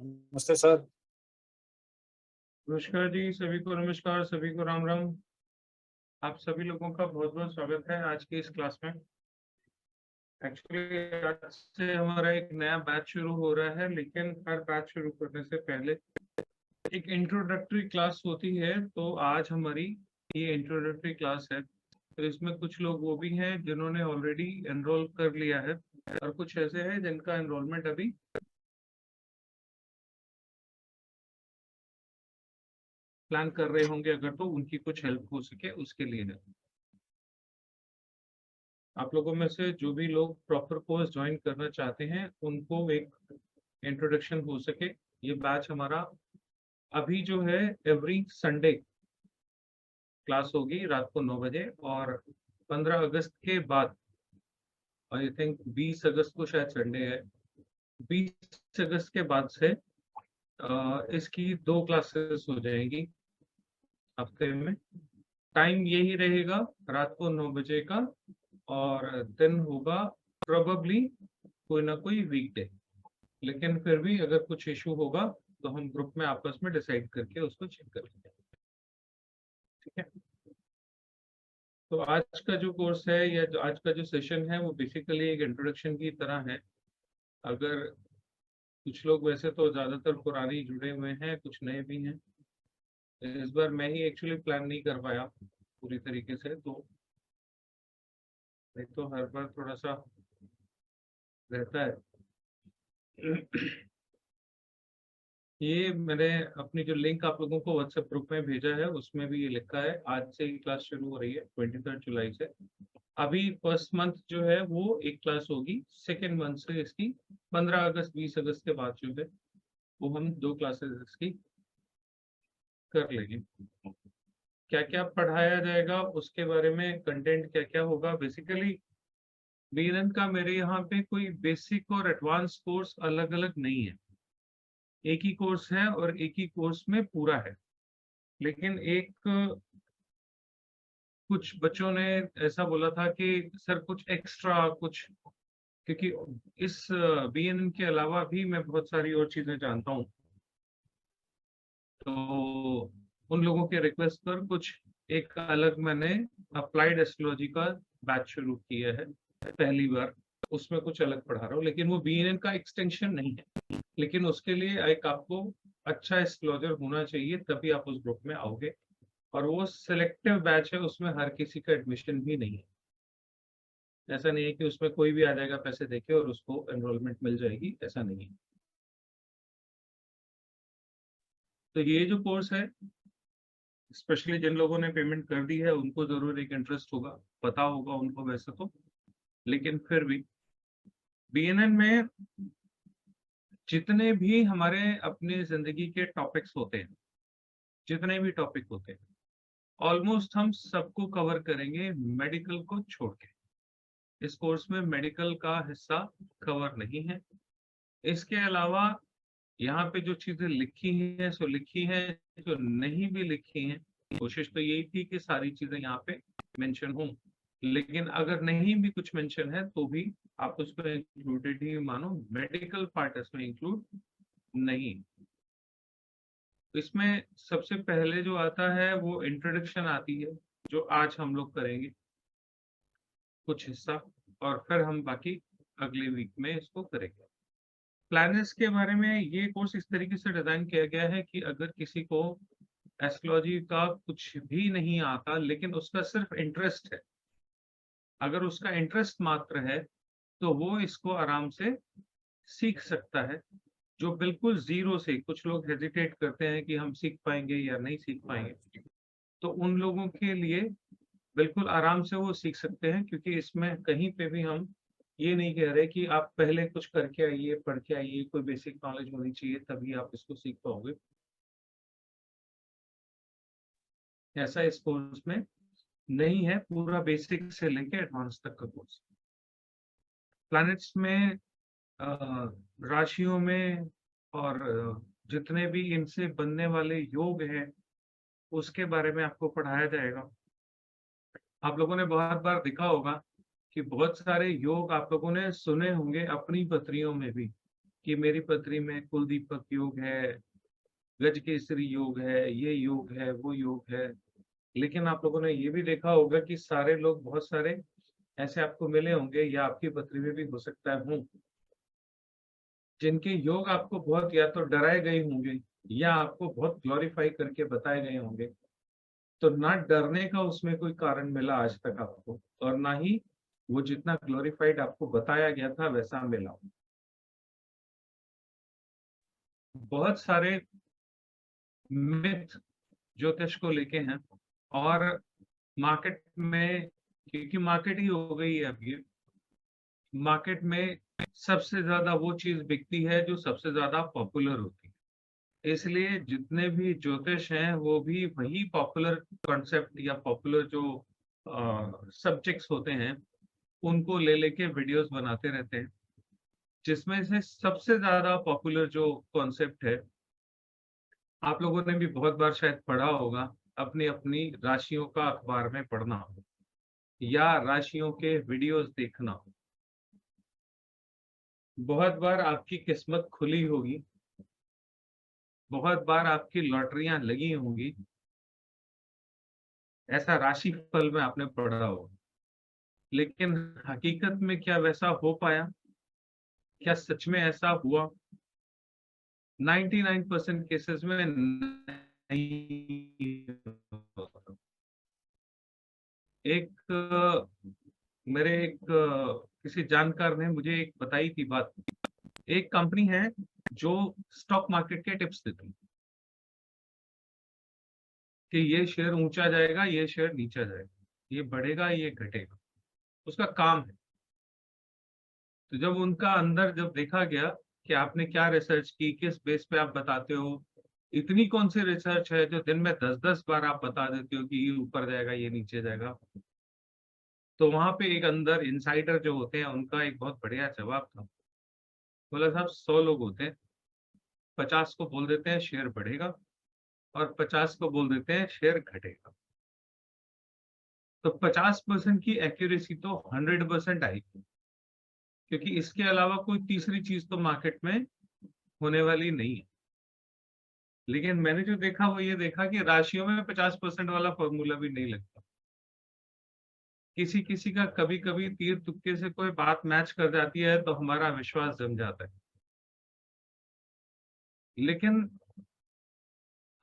नमस्ते सर। नमस्कार जी, सभी को नमस्कार, सभी को राम राम। आप सभी लोगों का बहुत-बहुत स्वागत है आज की इस क्लास में। एक्चुअली आज से हमारा एक नया बैच शुरू हो रहा है, लेकिन हर बैच शुरू करने से पहले एक इंट्रोडक्टरी क्लास होती है, तो आज हमारी ये इंट्रोडक्टरी क्लास है। तो इसमें कुछ लोग वो भी हैं जिन्होंने ऑलरेडी एनरोल कर लिया है और कुछ ऐसे हैं जिनका एनरोलमेंट अभी प्लान कर रहे होंगे, अगर तो उनकी कुछ हेल्प हो सके उसके लिए है। आप लोगों में से जो भी लोग प्रॉपर कोर्स ज्वाइन करना चाहते हैं, उनको एक इंट्रोडक्शन हो सके। ये बैच हमारा अभी जो है एवरी संडे क्लास होगी रात को 9 बजे, और 15 अगस्त के बाद आई थिंक 20 अगस्त को शायद संडे है, 20 अगस्त के बाद से इसकी 2 क्लासेस हो जाएंगी हफ्ते में। टाइम यही रहेगा, रात को 9 बजे का, और दिन होगा प्रोबेबली कोई ना कोई वीकडे। लेकिन फिर भी अगर कुछ इशू होगा तो हम ग्रुप में आपस में डिसाइड करके उसको चेक कर लेंगे। ठीक है, तो आज का जो कोर्स है या जो आज का जो सेशन है वो बेसिकली एक इंट्रोडक्शन की तरह है। अगर कुछ लोग वैसे तो ज्यादातर पुराने ही जुड़े हुए हैं, कुछ नए भी हैं। इस बार मैं ही एक्चुअली प्लान नहीं कर पाया पूरी तरीके से, तो नहीं तो हर बार थोड़ा सा रहता है। ये मैंने अपनी जो लिंक आप लोगों को व्हाट्सएप ग्रुप में भेजा है उसमें भी ये लिखा है, आज से ही क्लास शुरू हो रही है 23 जुलाई से। अभी फर्स्ट मंथ जो है वो एक क्लास होगी, सेकेंड मंथ से इसकी 15 अगस्त 20 अगस्त के बाद जो है वो हम 2 क्लासेस इसकी कर लेंगे। क्या क्या पढ़ाया जाएगा उसके बारे में, कंटेंट क्या क्या होगा, बेसिकली बीएनएन का मेरे यहाँ पे कोई बेसिक और एडवांस कोर्स अलग अलग नहीं है। एक ही कोर्स है और एक ही कोर्स में पूरा है। लेकिन एक कुछ बच्चों ने ऐसा बोला था कि सर कुछ एक्स्ट्रा कुछ, क्योंकि इस बीएनएन के अलावा भी मैं बहुत सारी और चीजें जानता हूँ, तो उन लोगों के रिक्वेस्ट पर कुछ एक अलग मैंने अप्लाइड एस्ट्रोलॉजी का बैच शुरू किया है पहली बार। उसमें कुछ अलग पढ़ा रहा हूँ, लेकिन वो बीएनएन का एक्सटेंशन नहीं है। लेकिन उसके लिए एक आपको अच्छा एस्ट्रोलॉजर होना चाहिए, तभी आप उस ग्रुप में आओगे। और वो सिलेक्टिव बैच है, उसमें हर किसी का एडमिशन भी नहीं है। ऐसा नहीं है कि उसमें कोई भी आ जाएगा पैसे देके और उसको एनरोलमेंट मिल जाएगी, ऐसा नहीं है। तो ये जो कोर्स है, स्पेशली जिन लोगों ने पेमेंट कर दी है उनको जरूर एक इंटरेस्ट होगा, पता होगा उनको वैसे तो। लेकिन फिर भी बीएनएन में जितने भी हमारे अपनी जिंदगी के टॉपिक्स होते हैं, जितने भी टॉपिक होते हैं, ऑलमोस्ट हम सबको कवर करेंगे मेडिकल को छोड़ के। इस कोर्स में मेडिकल का हिस्सा कवर नहीं है। इसके अलावा यहाँ पे जो चीजें लिखी हैं सो लिखी हैं, जो नहीं भी लिखी हैं कोशिश तो यही थी कि सारी चीजें यहाँ पे मेंशन हों। लेकिन अगर नहीं भी कुछ मेंशन है तो भी आप उसको इंक्लूडेड ही मानो, मेडिकल पार्ट इसमें इंक्लूड नहीं। इसमें सबसे पहले जो आता है वो इंट्रोडक्शन आती है, जो आज हम लोग करेंगे कुछ हिस्सा, और फिर हम बाकी अगले वीक में इसको करेंगे। प्लैनेट्स के बारे में ये कोर्स इस तरीके से डिजाइन किया गया है कि अगर किसी को एस्ट्रोलॉजी का कुछ भी नहीं आता लेकिन उसका सिर्फ इंटरेस्ट है, अगर उसका इंटरेस्ट मात्र है, तो वो इसको आराम से सीख सकता है। जो बिल्कुल जीरो से, कुछ लोग हेजिटेट करते हैं कि हम सीख पाएंगे या नहीं सीख पाएंगे, तो उन लोगों के लिए बिल्कुल आराम से वो सीख सकते हैं, क्योंकि इसमें कहीं पे भी हम ये नहीं कह रहे कि आप पहले कुछ करके आइए, पढ़ के आइए, कोई बेसिक नॉलेज होनी चाहिए तभी आप इसको सीख पाओगे, ऐसा इस कोर्स में नहीं है। पूरा बेसिक से लेके एडवांस तक का कोर्स। प्लैनेट्स में राशियों में और जितने भी इनसे बनने वाले योग हैं उसके बारे में आपको पढ़ाया जाएगा। आप लोगों ने बहुत बार देखा होगा कि बहुत सारे योग आप लोगों ने सुने होंगे अपनी पत्रियों में भी, कि मेरी पत्री में कुलदीपक योग है, गजकेसरी योग है, ये योग है, वो योग है। लेकिन आप लोगों ने ये भी देखा होगा कि सारे लोग, बहुत सारे ऐसे आपको मिले होंगे या आपकी पत्री में भी हो सकता है हों, जिनके योग आपको बहुत या तो डराए गए होंगे या आपको बहुत ग्लोरीफाई करके बताए गए होंगे। तो ना डरने का उसमें कोई कारण मिला आज तक आपको, और ना ही वो जितना ग्लोरीफाइड आपको बताया गया था वैसा मिला। बहुत सारे मिथ ज्योतिष को लेके हैं, और मार्केट में, क्योंकि मार्केट ही हो गई है अब ये, मार्केट में सबसे ज्यादा वो चीज बिकती है जो सबसे ज्यादा पॉपुलर होती है। इसलिए जितने भी ज्योतिष हैं वो भी वही पॉपुलर कॉन्सेप्ट या पॉपुलर जो सब्जेक्ट्स होते हैं उनको ले लेके वीडियोस बनाते रहते हैं, जिसमें से सबसे ज्यादा पॉपुलर जो कॉन्सेप्ट है, आप लोगों ने भी बहुत बार शायद पढ़ा होगा, अपनी अपनी राशियों का अखबार में पढ़ना हो या राशियों के वीडियोस देखना हो। बहुत बार आपकी किस्मत खुली होगी, बहुत बार आपकी लॉटरियां लगी होंगी, ऐसा राशि फल में आपने पढ़ा होगा। लेकिन हकीकत में क्या वैसा हो पाया? क्या सच में ऐसा हुआ? 99% केसेस में नहीं होता। एक मेरे एक किसी जानकार ने मुझे एक बताई थी बात। एक कंपनी है जो स्टॉक मार्केट के टिप्स देती है कि ये शेयर ऊंचा जाएगा, ये शेयर नीचा जाएगा, ये बढ़ेगा, ये घटेगा, उसका काम है। तो जब उनका अंदर जब देखा गया कि आपने क्या रिसर्च की, किस बेस पे आप बताते हो, इतनी कौन सी रिसर्च है जो दिन में 10-10 बार आप बता देते हो कि ये ऊपर जाएगा, ये नीचे जाएगा। तो वहां पे एक अंदर इनसाइडर जो होते हैं उनका एक बहुत बढ़िया जवाब था। बोला साहब 100 लोग होते हैं, 50 को बोल देते हैं शेयर बढ़ेगा और 50 को बोल देते हैं शेयर घटेगा। तो 50% की एक्यूरेसी तो 100% आएगी, क्योंकि इसके अलावा कोई तीसरी चीज तो मार्केट में होने वाली नहीं है। लेकिन मैंने जो देखा वो ये देखा कि राशियों में 50% वाला फॉर्मूला भी नहीं लगता। किसी किसी का कभी कभी तीर तुक्के से कोई बात मैच कर जाती है तो हमारा विश्वास जम जाता है। लेकिन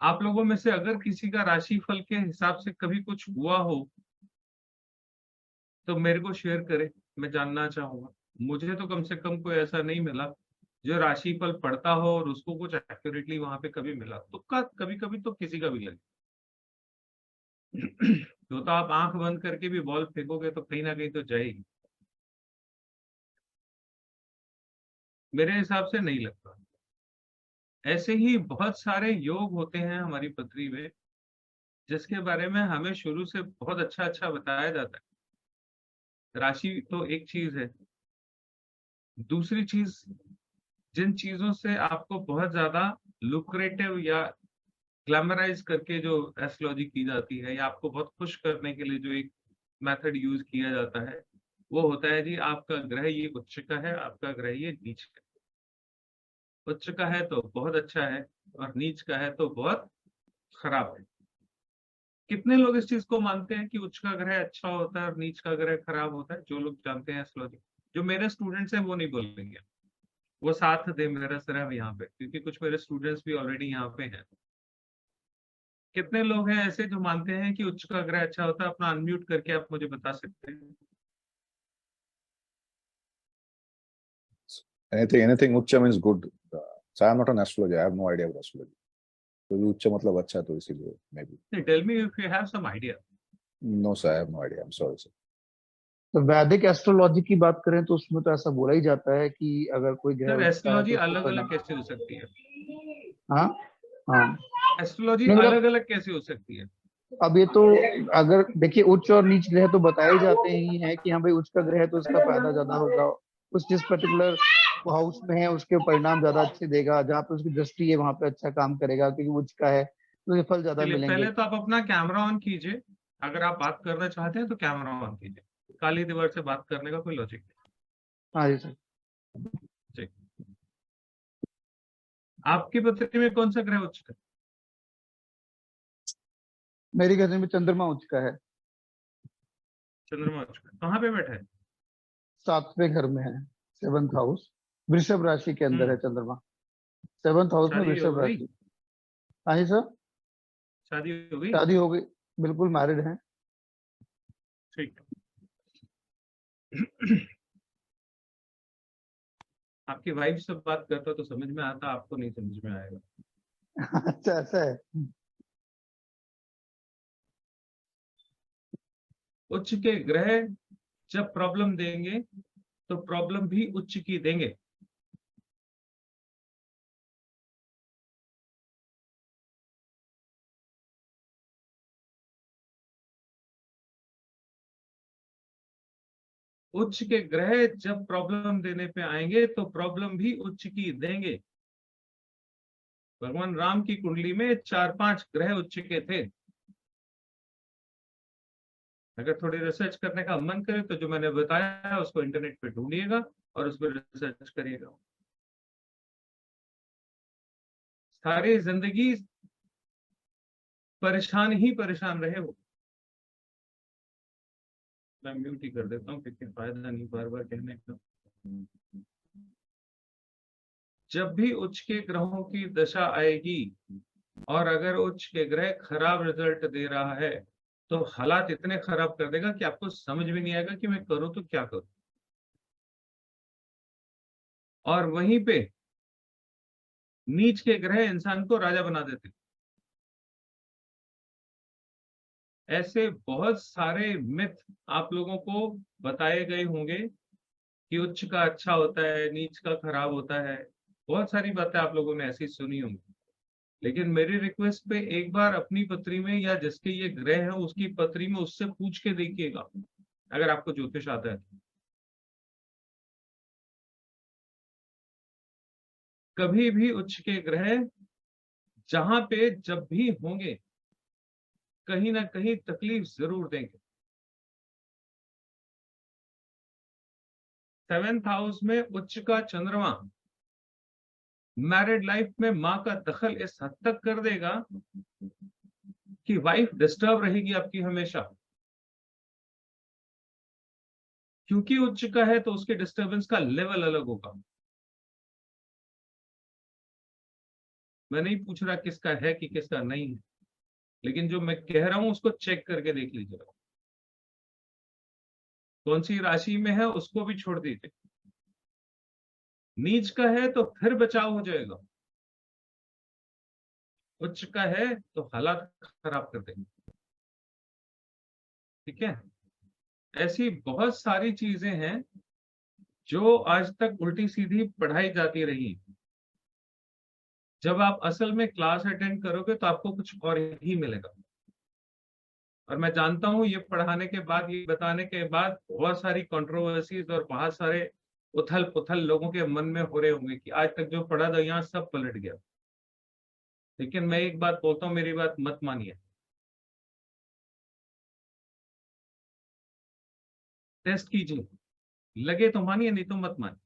आप लोगों में से अगर किसी का राशि फल के हिसाब से कभी कुछ हुआ हो तो मेरे को शेयर करे, मैं जानना चाहूंगा। मुझे तो कम से कम कोई ऐसा नहीं मिला जो राशि फल पढ़ता हो और उसको कुछ एक्यूरेटली वहां पे कभी मिला। तुक्का कभी कभी तो किसी का भी लगे। तो आप आंख बंद करके भी बॉल फेंकोगे तो कहीं ना कहीं तो जाएगी। मेरे हिसाब से नहीं लगता। ऐसे ही बहुत सारे योग होते हैं हमारी पृथ्वी में जिसके बारे में हमें शुरू से बहुत अच्छा अच्छा बताया जाता है। राशि तो एक चीज है। दूसरी चीज, जिन चीजों से आपको बहुत ज्यादा लुक्रेटिव या ग्लैमराइज करके जो एस्ट्रोलॉजी की जाती है या आपको बहुत खुश करने के लिए जो एक मेथड यूज किया जाता है, वो होता है जी आपका ग्रह ये उच्च का है, आपका ग्रह ये नीच का है। उच्च का है तो बहुत अच्छा है और नीच का है तो बहुत खराब है। कितने लोग इस चीज को मानते हैं कि उच्च का ग्रह अच्छा होता है और नीच का ग्रह खराब होता है? जो लोग जानते हैं एस्ट्रोलॉजी, जो मेरे स्टूडेंट्स हैं वो नहीं बोलेंगे। वो साथ दे मेरा सिर्फ यहाँ पे, क्योंकि कुछ मेरे स्टूडेंट्स भी ऑलरेडी यहाँ पे हैं। कितने लोग हैं ऐसे जो मानते हैं कि उच्च का ग्रह अच्छा होता है? अपना अनम्यूट करके आप मुझे बता सकते हैं। Anything Ucha means good. So I am not an astrologer. I have no idea about astrology. तो ये उच्च मतलब अच्छा है तो इसीलिए maybe. Tell me if you have some idea. No sir, I have no idea. I'm sorry sir. तो वैदिक एस्ट्रोलॉजी की बात करें तो उसमें तो ऐसा बोला ही जाता है कि अगर कोई ग्रह सर उच्च का है एस्ट्रोलॉजी तो उसको अलग अलग परिणाम। कैसे हो सकती है? हाँ हाँ। एस्ट्रोलॉजी नहीं मतलब अलग अलग कैसे हो सकती है? अब ये तो, अगर देखिए उच्च और नीच ग्रह तो बताए जाते ही हैं कि हाँ भाई उच्च का ग्रह है तो उसका फायदा ज्यादा होगा, उस जिस पर्टिकुलर हाउस में है उसके परिणाम ज्यादा अच्छे देगा, जहाँ पे उसकी दृष्टि है वहां पे अच्छा काम करेगा क्योंकि उच्च का है तो ये फल ज्यादा चलिए मिलेंगे। पहले तो आप अपना कैमरा ऑन कीजिए। अगर आप बात करना चाहते हैं तो कैमरा ऑन कीजिए। काली दीवार से बात करने का कोई लॉजिक हाँ जी सर। नहीं। आपकी पत्री में कौन सा ग्रह उच्च है? मेरी गति में चंद्रमा उच्च का है, चंद्रमा उच्च है, कहाँ पे बैठा है? 7वें घर में है, 7th हाउस, वृषभ राशि के अंदर है चंद्रमा, 7th हाउस में शादी हो वृषभ गई? राशि। हाँ जी सर, शादी हो गई? शादी हो गई, बिल्कुल मैरिड है। ठीक। आपकी वाइफ से बात करता तो समझ में आता, आपको नहीं समझ में आएगा। अच्छा ऐसा है। उच्च के ग्रह जब प्रॉब्लम देंगे तो प्रॉब्लम भी उच्च की देंगे। उच्च के ग्रह जब प्रॉब्लम देने पे आएंगे तो प्रॉब्लम भी उच्च की देंगे। भगवान राम की कुंडली में 4-5 ग्रह उच्च के थे। अगर थोड़ी रिसर्च करने का मन करे तो जो मैंने बताया उसको इंटरनेट पे ढूंढिएगा और उस पर रिसर्च करिएगा। सारी जिंदगी परेशान ही परेशान रहे हो। मैं म्यूट ही कर देता हूँ क्योंकि फायदा नहीं बार बार कहने का। जब भी उच्च के ग्रहों की दशा आएगी और अगर उच्च के ग्रह खराब रिजल्ट दे रहा है तो हालात इतने खराब कर देगा कि आपको समझ भी नहीं आएगा कि मैं करूं तो क्या करूं। और वहीं पे नीच के ग्रह इंसान को राजा बना देते। ऐसे बहुत सारे मिथ आप लोगों को बताए गए होंगे कि उच्च का अच्छा होता है, नीच का खराब होता है। बहुत सारी बातें आप लोगों ने ऐसी सुनी होंगी। लेकिन मेरी रिक्वेस्ट पे एक बार अपनी पत्री में या जिसके ये ग्रह है उसकी पत्री में उससे पूछ के देखिएगा अगर आपको ज्योतिष आता है। कभी भी उच्च के ग्रह जहां पे जब भी होंगे कहीं ना कहीं तकलीफ जरूर देंगे। 7th हाउस में उच्च का चंद्रमा मैरिड लाइफ में मां का दखल इस हद तक कर देगा कि वाइफ डिस्टर्ब रहेगी आपकी हमेशा। क्योंकि उच्च का है तो उसके डिस्टरबेंस का लेवल अलग होगा। मैं नहीं पूछ रहा किसका है कि किसका नहीं है, लेकिन जो मैं कह रहा हूं उसको चेक करके देख लीजिएगा। कौन सी राशि में है उसको भी छोड़ दीजिए। नीच का है तो फिर बचाव हो जाएगा, उच्च का है तो हालात खराब कर देंगे। ठीक है, ऐसी बहुत सारी चीजें हैं जो आज तक उल्टी सीधी पढ़ाई जाती रही। जब आप असल में क्लास अटेंड करोगे तो आपको कुछ और ही मिलेगा। और मैं जानता हूं ये पढ़ाने के बाद, ये बताने के बाद बहुत सारी कंट्रोवर्सीज और बहुत सारे उथल पुथल लोगों के मन में हो रहे होंगे कि आज तक जो पढ़ा था यहाँ सब पलट गया। लेकिन मैं एक बात बोलता हूँ, मेरी बात मत मानिए। टेस्ट कीजिए, लगे तो मानिए नहीं तो मत मानिए।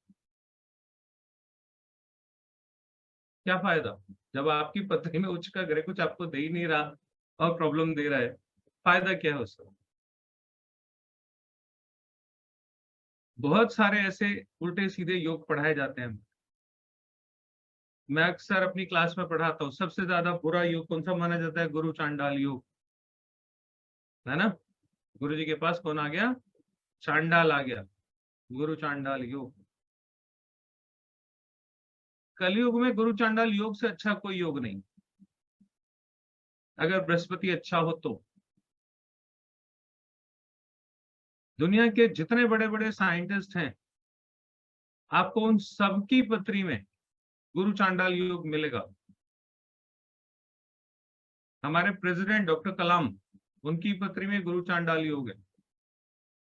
क्या फायदा जब आपकी पत्री में उच्च का ग्रह कुछ आपको दे ही नहीं रहा और प्रॉब्लम दे रहा है, फायदा क्या है उसका? बहुत सारे ऐसे उल्टे सीधे योग पढ़ाए जाते हैं। मैं अक्सर अपनी क्लास में पढ़ाता हूँ, सबसे ज्यादा बुरा योग कौन सा माना जाता है? गुरु चांडाल योग, है ना? गुरु जी के पास कौन आ गया? चांडाल आ गया। गुरु चांडाल योग। कलयुग में गुरु चांडाल योग से अच्छा कोई योग नहीं, अगर बृहस्पति अच्छा हो तो। दुनिया के जितने बड़े बड़े साइंटिस्ट हैं आपको उन सबकी पत्री में गुरु चांडाल योग मिलेगा। हमारे प्रेसिडेंट डॉक्टर कलाम, उनकी पत्री में गुरु चांडाल योग है।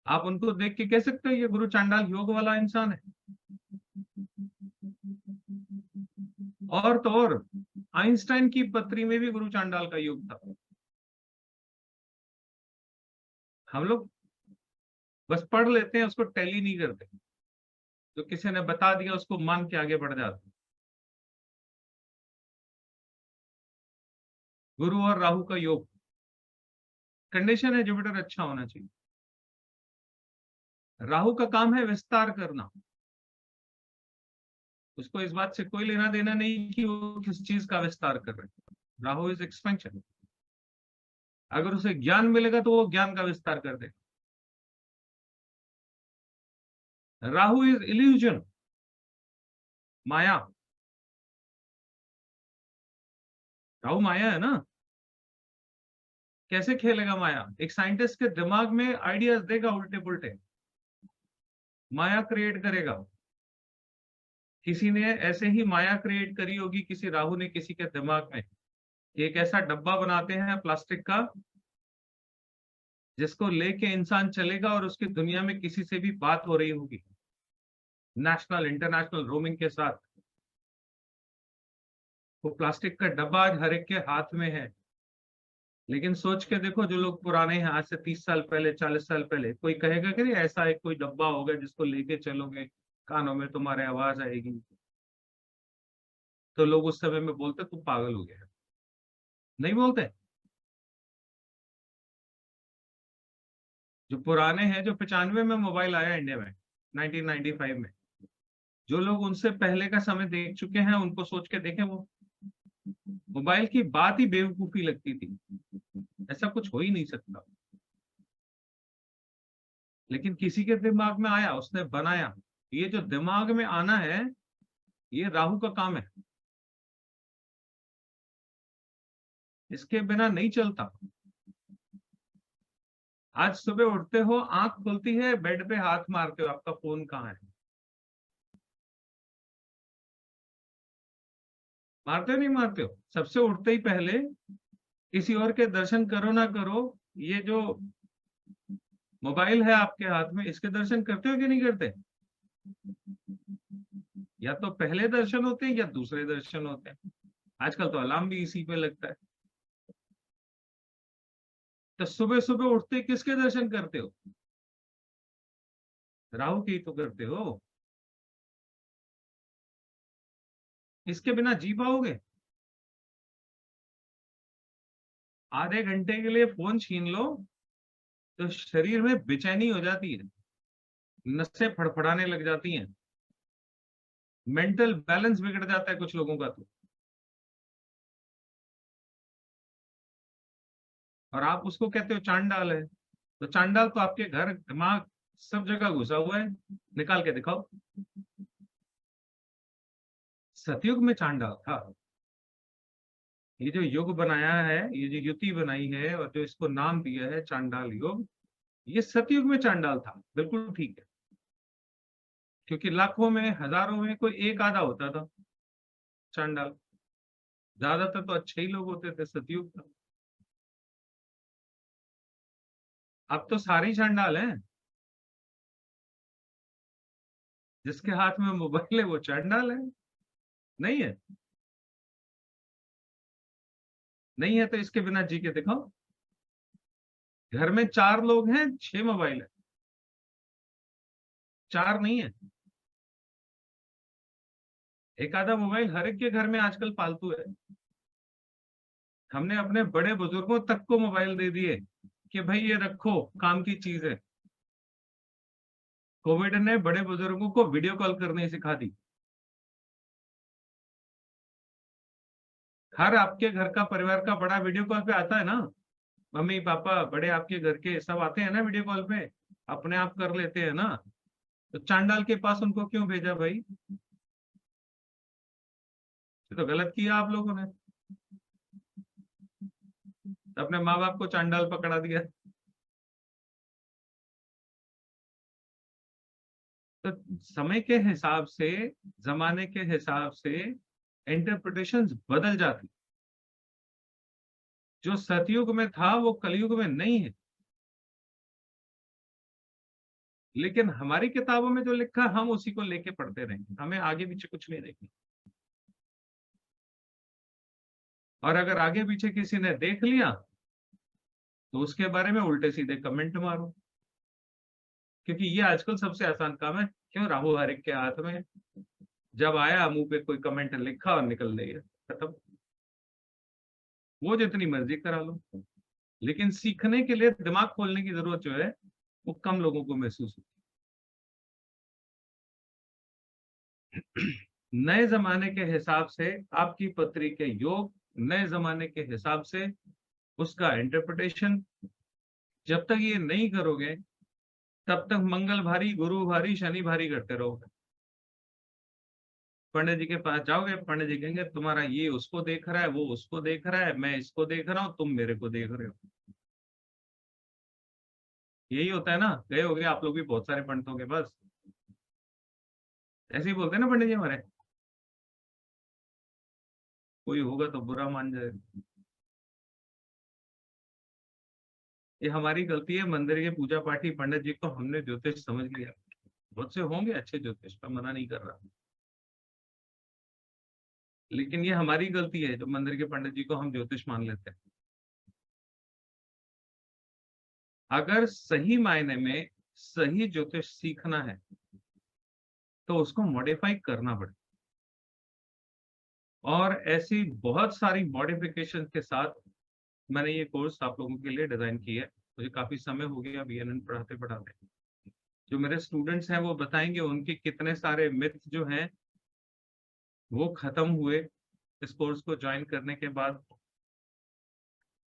आप उनको देख के कह सकते हो ये गुरु चांडाल योग वाला इंसान है। और तो और आइंस्टाइन की पत्री में भी गुरु चांडाल का योग था। हम लोग बस पढ़ लेते हैं, उसको टैली नहीं करते। तो किसी ने बता दिया उसको मान के आगे बढ़ जाते। गुरु और राहु का योग, कंडीशन है जुपिटर अच्छा होना चाहिए। राहु का काम है विस्तार करना, उसको इस बात से कोई लेना देना नहीं कि वो किस चीज का विस्तार कर रहे हैं। Rahu is expansion. अगर उसे ज्ञान मिलेगा तो वो ज्ञान का विस्तार कर देगा। राहु इज इल्यूजन, माया। राहु माया है ना, कैसे खेलेगा माया? एक साइंटिस्ट के दिमाग में आइडियाज देगा उल्टे पुल्टे, माया क्रिएट करेगा। किसी ने ऐसे ही माया क्रिएट करी होगी, किसी राहु ने किसी के दिमाग में। एक ऐसा डब्बा बनाते हैं प्लास्टिक का जिसको लेके इंसान चलेगा और उसकी दुनिया में किसी से भी बात हो रही होगी, नेशनल इंटरनेशनल रोमिंग के साथ। वो प्लास्टिक का डब्बा आज हर एक के हाथ में है। लेकिन सोच के देखो, जो लोग पुराने हैं, आज से 30 साल पहले, 40 साल पहले, कोई कहेगा कि नहीं ऐसा एक कोई डब्बा होगा जिसको लेके चलोगे, कानों में तुम्हारे आवाज आएगी, तो लोग उस समय में बोलते तू पागल हो गया। नहीं बोलते। जो पुराने हैं, जो 95 में मोबाइल आया इंडिया में, 1995 में, जो लोग उनसे पहले का समय देख चुके हैं, उनको सोच के देखें, वो मोबाइल की बात ही बेवकूफी लगती थी, ऐसा कुछ हो ही नहीं सकता। लेकिन किसी के दिमाग में आया, उसने बनाया। ये जो दिमाग में आना है, ये राहु का काम है, इसके बिना नहीं चलता। आज सुबह उठते हो, आंख खुलती है, बेड पे हाथ मारते हो, आपका फोन कहाँ है? मारते हो नहीं मारते हो? सबसे उठते ही पहले किसी और के दर्शन करो ना करो, ये जो मोबाइल है आपके हाथ में, इसके दर्शन करते हो कि नहीं करते? या तो पहले दर्शन होते हैं या दूसरे दर्शन होते हैं। आजकल तो अलार्म भी इसी पे लगता है। तो सुबह सुबह उठते किसके दर्शन करते हो? राहु की तो करते हो। इसके बिना जी पाओगे? आधे घंटे के लिए फोन छीन लो तो शरीर में बेचैनी हो जाती है, नसें फड़फड़ाने लग जाती हैं, मेंटल बैलेंस बिगड़ जाता है कुछ लोगों का तो। और आप उसको कहते हो चांडाल है। तो चांडाल तो आपके घर, दिमाग, सब जगह घुसा हुआ है। निकाल के दिखाओ। सतयुग में चांडाल था। ये जो युग बनाया है, ये जो युति बनाई है और जो इसको नाम दिया है चांडाल युग, ये सतयुग में चांडाल था। बिल्कुल ठीक है, क्योंकि लाखों में, हजारों में कोई एक आधा होता था चांडाल। ज्यादातर तो अच्छे ही लोग होते थे सतयुग का। अब तो सारे ही चांडाल हैं। जिसके हाथ में मोबाइल है वो चांडाल है। नहीं है? नहीं है तो इसके बिना जी के दिखाओ। घर में 4 लोग हैं, 6 मोबाइल है। 4 नहीं है, एक आधा मोबाइल हर एक के घर में आजकल पालतू है। हमने अपने बड़े बुजुर्गों तक को मोबाइल दे दिए कि भाई ये रखो, काम की चीज है। कोविड ने बड़े बुजुर्गों को वीडियो कॉल करने सिखा दी। हर आपके घर का, परिवार का बड़ा वीडियो कॉल पे आता है ना। मम्मी पापा बड़े आपके घर के सब आते हैं ना वीडियो कॉल पे, अपने आप कर लेते हैं ना। तो चांडाल के पास उनको क्यों भेजा भाई? ये तो गलत किया आप लोगों ने, अपने माँ बाप को चांडाल पकड़ा दिया। तो समय के हिसाब से, जमाने के हिसाब से इंटरप्रिटेशंस बदल जाती। जो सतयुग में था वो कलयुग में नहीं है। लेकिन हमारी किताबों में जो लिखा, हम उसी को लेके पढ़ते रहेंगे, हमें आगे पीछे कुछ नहीं देखना। और अगर आगे पीछे किसी ने देख लिया तो उसके बारे में उल्टे सीधे कमेंट मारो, क्योंकि ये आजकल सबसे आसान काम है। क्यों? राहु हर एक के हाथ में है। जब आया मुंह पे कोई कमेंट लिखा और निकल गया, खत्म। वो जितनी मर्जी करा लो, लेकिन सीखने के लिए दिमाग खोलने की जरूरत जो है वो कम लोगों को महसूस होती है। नए जमाने के हिसाब से आपकी पत्री के योग, नए जमाने के हिसाब से उसका इंटरप्रिटेशन, जब तक ये नहीं करोगे तब तक मंगल भारी, गुरु भारी, शनि भारी करते रहोगे। पंडित जी के पास जाओगे, पंडित जी कहेंगे तुम्हारा ये उसको देख रहा है, वो उसको देख रहा है, मैं इसको देख रहा हूँ, तुम मेरे को देख रहे हो। यही होता है ना, गए होगे आप लोग भी बहुत सारे पंडितों के पास, ऐसे ही बोलते हैं ना पंडित जी हमारे, कोई होगा तो बुरा मान जाए। ये हमारी गलती है, मंदिर के पूजा पाठी पंडित जी को हमने ज्योतिष समझ लिया। बहुत से होंगे अच्छे ज्योतिष, मैं मना नहीं कर रहा, लेकिन ये हमारी गलती है जो मंदिर के पंडित जी को हम ज्योतिष मान लेते हैं। अगर सही मायने में सही ज्योतिष सीखना है तो उसको मॉडिफाई करना पड़ेगा, और ऐसी बहुत सारी मॉडिफिकेशन के साथ मैंने ये कोर्स आप लोगों के लिए डिजाइन किया है। मुझे काफी समय हो गया BNN पढ़ाते पढ़ाते। जो मेरे स्टूडेंट्स हैं वो बताएंगे उनके कितने सारे मिथ जो हैं वो खत्म हुए इस कोर्स को ज्वाइन करने के बाद।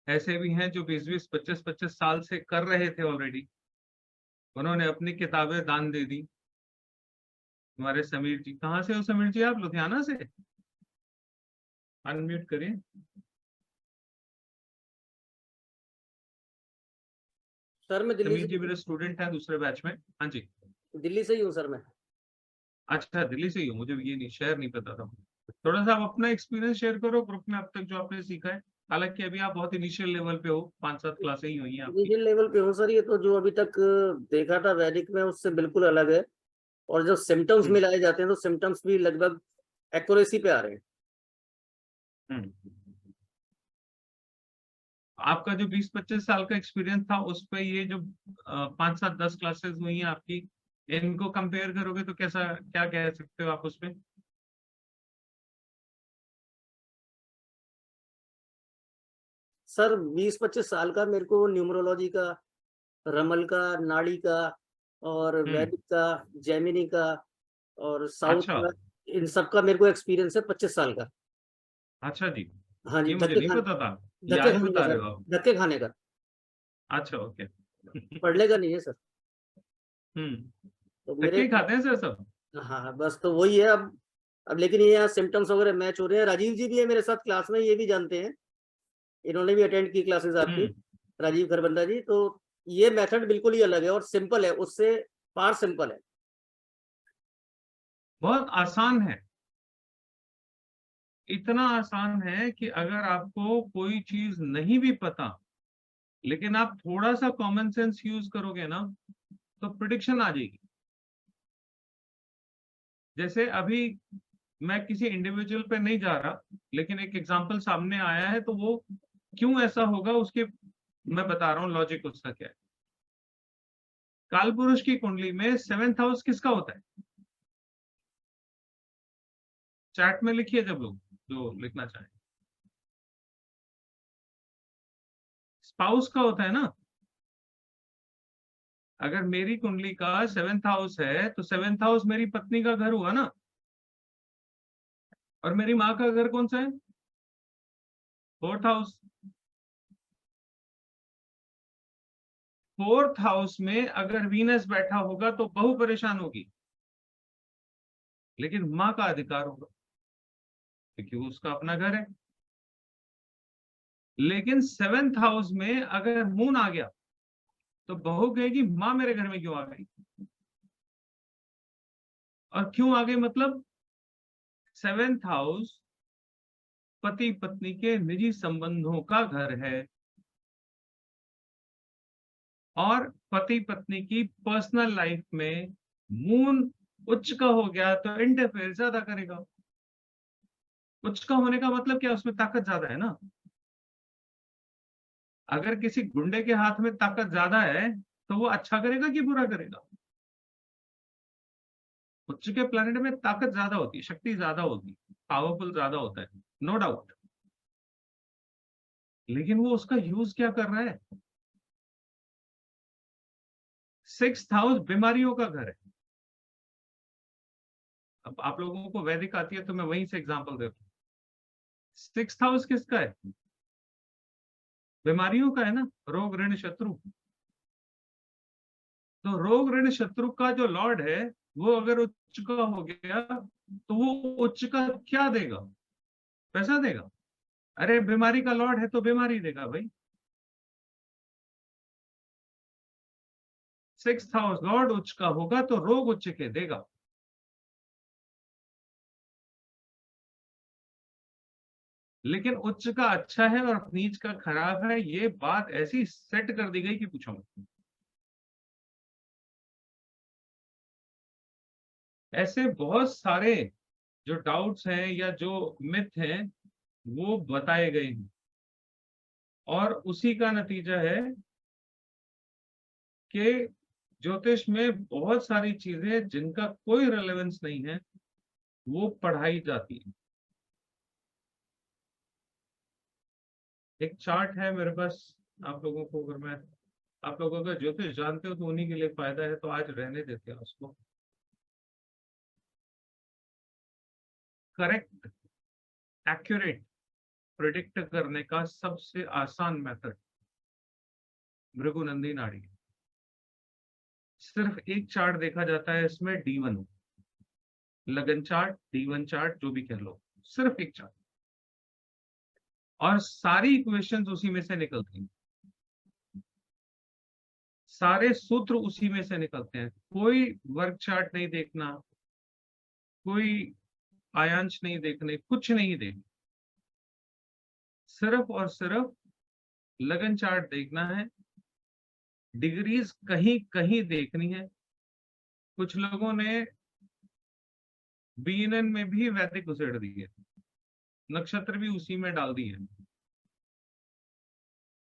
ऐसे भी हैं जो 20-20, 25-25 साल से कर रहे थे ऑलरेडी, उन्होंने अपनी किताबें दान दे दी। हमारे समीर जी, कहाँ से हो समीर जी आप? लुधियाना से? अनम्यूट करिए। सर मैं दिल्ली समीर जी से, मेरे स्टूडेंट हैं दूसरे बैच में। हाँ जी। दिल्ली से ही हूँ सर मैं। अच्छा, दिल्ली से ही हो, मुझे ये नहीं, शहर नहीं पता था। थोड़ा सा आप अपना एक्सपीरियंस शेयर करो ग्रुप में अब तक जो आपने सीखा है। हालांकि अभी आप बहुत इनिशियल लेवल पे हो, 5-7 क्लासें ही हुई हैं आपकी। इनिशियल लेवल पे हूँ सर। ये तो जो अभी तक देखा था वैदिक में उससे बिल्कुल अलग है, और जो सिम्टम्स हम्म, मिलाए जाते हैं तो सिम्टम्स भी लगभग एक्यूरेसी पे आ रहे हैं। हम्म। आपका जो 20-25 साल का एक्सपीरियंस था उस पे ये जो 5-7-10 क्लासेस हुई हैं आपकी, इनको कंपेयर करोगे तो कैसा, क्या कह सकते हो आप उस पे? सर 20-25 साल का मेरे को न्यूमरोलॉजी का, रमल का, नाड़ी का, और हम्म। वैदिक का, जैमिनी का, और साउथ अच्छा। का, इन सब का मेरे को एक्सपीरियंस है 25 साल का। अच्छा जी, हाँ जी, ये मुझे नहीं पता था, ये धक्के आज खाने का बता रहे सर, हो आप। धक्के खाने का, अच्छा, ओके। पढ़ने का नहीं है सर। हम्म। तो धक्के मेरे, ही खाते हैं सर सब। हाँ बस तो वही है अब लेकिन ये यहाँ सिम्टम्स वगैरह मैच हो रहे हैं। राजीव जी भी है मेरे साथ क्लास में, ये भी जानते हैं, इन्होंने भी अटेंड की क्लासेस आपकी, हम्म। राजीव खरबंदा जी। तो ये मेथड बिल्कुल ही अलग है और सिंपल है, उससे फार सिंपल है। बहुत आसान है, इतना आसान है कि अगर आपको कोई चीज नहीं भी पता, लेकिन आप थोड़ा सा कॉमन सेंस यूज करोगे ना तो प्रिडिक्शन आ जाएगी। जैसे अभी मैं किसी इंडिविजुअल पे नहीं जा रहा, लेकिन एक एग्जांपल सामने आया है तो वो क्यों ऐसा होगा उसके मैं बता रहा हूँ लॉजिक उसका क्या है। काल पुरुष की कुंडली में 7th हाउस किसका होता है? चैट में लिखिए जब लोग जो लिखना चाहें। स्पाउस का होता है ना। अगर मेरी कुंडली का 7th हाउस है तो 7th हाउस मेरी पत्नी का घर हुआ ना, और मेरी माँ का घर कौन सा है? 4th house. 4th हाउस में अगर वीनस बैठा होगा तो बहू परेशान होगी, लेकिन माँ का अधिकार होगा क्योंकि वो उसका अपना घर है। लेकिन 7th हाउस में अगर मून आ गया तो बहू कहेगी माँ मेरे घर में क्यों आ गई? और क्यों आ गई मतलब 7th हाउस पति पत्नी के निजी संबंधों का घर है, और पति पत्नी की पर्सनल लाइफ में मून उच्च का हो गया तो इंटरफेयर ज्यादा करेगा। उच्च का होने का मतलब क्या, उसमें ताकत ज्यादा है ना। अगर किसी गुंडे के हाथ में ताकत ज्यादा है तो वो अच्छा करेगा कि बुरा करेगा? उच्च के प्लैनेट में ताकत ज्यादा होती है, शक्ति ज्यादा होती है, पावरफुल ज्यादा होता है, नो डाउट। लेकिन वो उसका यूज क्या कर रहा है? 6th हाउस बीमारियों का घर है। अब आप लोगों को वैदिक आती है तो मैं वहीं से एग्जांपल देता हूँ। 6th हाउस किसका है? बीमारियों का है ना, रोग ऋण शत्रु। तो रोग ऋण शत्रु का जो लॉर्ड है वो अगर उच्च का हो गया तो वो उच्च का क्या देगा? पैसा देगा। अरे बीमारी का लॉर्ड है तो बीमारी देगा भाई। 6th हाउस लॉर्ड उच्च का होगा तो रोग उच्च के देगा। लेकिन उच्च का अच्छा है और नीच का खराब है, ये बात ऐसी सेट कर दी गई कि पूछो मत। ऐसे बहुत सारे जो डाउट्स हैं या जो मिथ हैं वो बताए गए हैं, और उसी का नतीजा है कि ज्योतिष में बहुत सारी चीजें जिनका कोई रेलेवेंस नहीं है वो पढ़ाई जाती है। एक चार्ट है मेरे पास, आप लोगों को, अगर मैं आप लोग अगर ज्योतिष जानते हो तो उन्हीं के लिए फायदा है, तो आज रहने देते हैं उसको। करेक्ट एक्यूरेट प्रिडिक्ट करने का सबसे आसान मेथड भृगुनंदी नाड़ी है। सिर्फ एक चार्ट देखा जाता है इसमें, D1 लगन चार्ट, D1 चार्ट, जो भी कह लो, सिर्फ एक चार्ट, और सारी इक्वेशंस उसी में से निकलती हैं, सारे सूत्र उसी में से निकलते हैं। कोई वर्ग चार्ट नहीं देखना, कोई आयांश नहीं देखने, कुछ नहीं देखना, सिर्फ और सिर्फ लगन चार्ट देखना है। डिग्रीज कहीं कहीं देखनी है। कुछ लोगों ने BNN में भी वैदिक घुसेड़ दी है, नक्षत्र भी उसी में डाल दी है।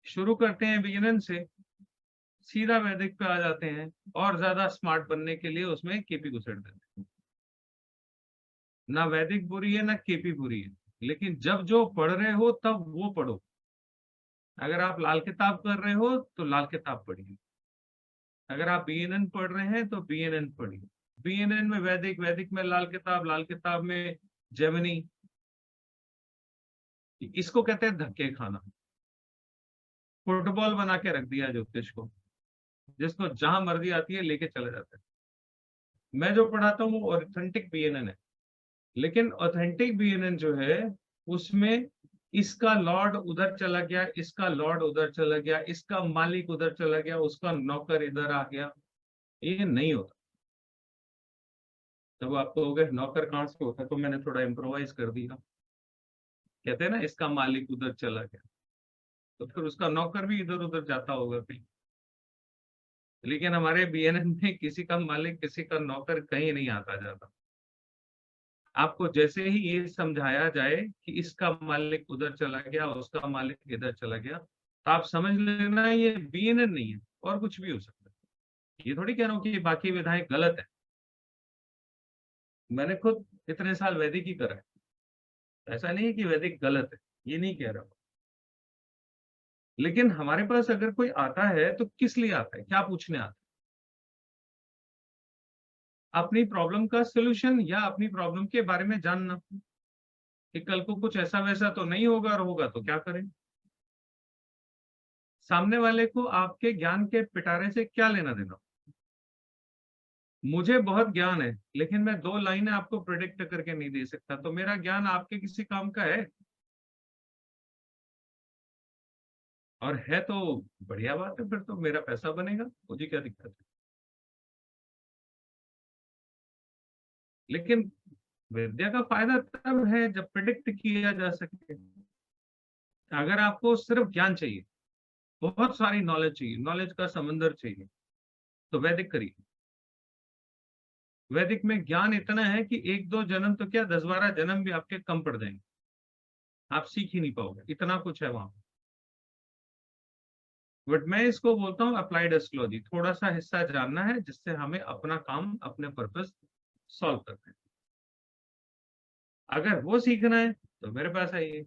शुरू करते हैं BNN से, सीधा वैदिक पे आ जाते हैं, और ज्यादा स्मार्ट बनने के लिए उसमें KP घुसेड़ देते हैं। ना वैदिक बुरी है ना KP बुरी है, लेकिन जब जो पढ़ रहे हो तब वो पढ़ो। अगर आप लाल किताब कर रहे हो तो लाल किताब पढ़िए, अगर आप BNN पढ़ रहे हैं तो BNN पढ़िए। BNN में वैदिक, वैदिक में लाल किताब, लाल किताब में जेमिनी। इसको कहते हैं धक्के खाना। फुटबॉल बना के रख दिया ज्योतिष को, जिसको जहां मर्जी आती है लेके चले जाते हैं। मैं जो पढ़ाता हूँ वो ऑथेंटिक BNN है, लेकिन ऑथेंटिक BNN जो है उसमें इसका लॉर्ड उधर चला गया, इसका लॉर्ड उधर चला गया, इसका मालिक उधर चला गया, उसका नौकर इधर आ गया, ये नहीं होता। जब आप कहोगे नौकर कहाँ से होता है, तो मैंने थोड़ा इम्प्रोवाइज कर दिया। कहते हैं ना इसका मालिक उधर चला गया, तो फिर उसका नौकर भी इधर उधर जाता होगा कहीं। लेकिन हमारे BNN में किसी का मालिक किसी का नौकर कहीं नहीं आता जाता। आपको जैसे ही ये समझाया जाए कि इसका मालिक उधर चला गया, उसका मालिक इधर चला गया, तो आप समझ लेना ये BNN नहीं है, और कुछ भी हो सकता है। ये थोड़ी कह रहा हूँ कि बाकी विधाएं गलत है। मैंने खुद इतने साल वैदिक ही करा है, ऐसा नहीं है कि वैदिक गलत है, ये नहीं कह रहा हूँ। लेकिन हमारे पास अगर कोई आता है तो किस लिए आता है, क्या पूछने आता है? अपनी प्रॉब्लम का सलूशन या अपनी प्रॉब्लम के बारे में जानना, कि कल को कुछ ऐसा वैसा तो नहीं होगा, और होगा तो क्या करें। सामने वाले को आपके ज्ञान के पिटारे से क्या लेना देना। मुझे बहुत ज्ञान है, लेकिन मैं 2 लाइनें आपको प्रेडिक्ट करके नहीं दे सकता, तो मेरा ज्ञान आपके किसी काम का है? और है तो बढ़िया बात है, फिर तो मेरा पैसा बनेगा, मुझे क्या दिक्कत है। लेकिन विद्या का फायदा तब है जब प्रिडिक्ट किया जा सके। अगर आपको सिर्फ ज्ञान चाहिए, बहुत सारी नॉलेज चाहिए, नॉलेज का समंदर चाहिए, तो वैदिक करिए। वैदिक में ज्ञान इतना है कि 1-2 जन्म तो क्या 10-12 जन्म भी आपके कम पड़ जाएंगे, आप सीख ही नहीं पाओगे, इतना कुछ है वहां। बट मैं इसको बोलता हूँ अप्लाइड एस्ट्रोलॉजी। थोड़ा सा हिस्सा जानना है जिससे हमें अपना काम, अपने पर्पस सॉल्व करना है। अगर वो सीखना है तो मेरे पास आइए।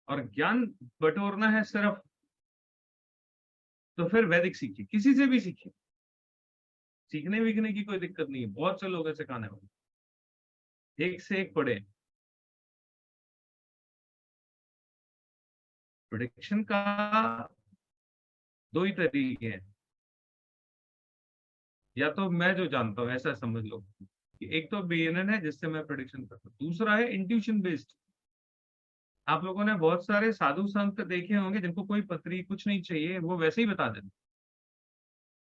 और ज्ञान बटोरना है सिर्फ, तो फिर वैदिक सीखिए, किसी से भी सीखिए, सीखने विखने की कोई दिक्कत नहीं है, बहुत से लोग ऐसे सिखाने वाले, एक से एक पढ़े। प्रेडिक्शन का दो ही तरीके हैं, या तो मैं जो जानता हूं ऐसा समझ लो कि एक तो BNN है जिससे मैं प्रेडिक्शन करता हूँ, दूसरा है इंट्यूशन बेस्ड। आप लोगों ने बहुत सारे साधु संत देखे होंगे जिनको कोई पत्री कुछ नहीं चाहिए, वो वैसे ही बता देते,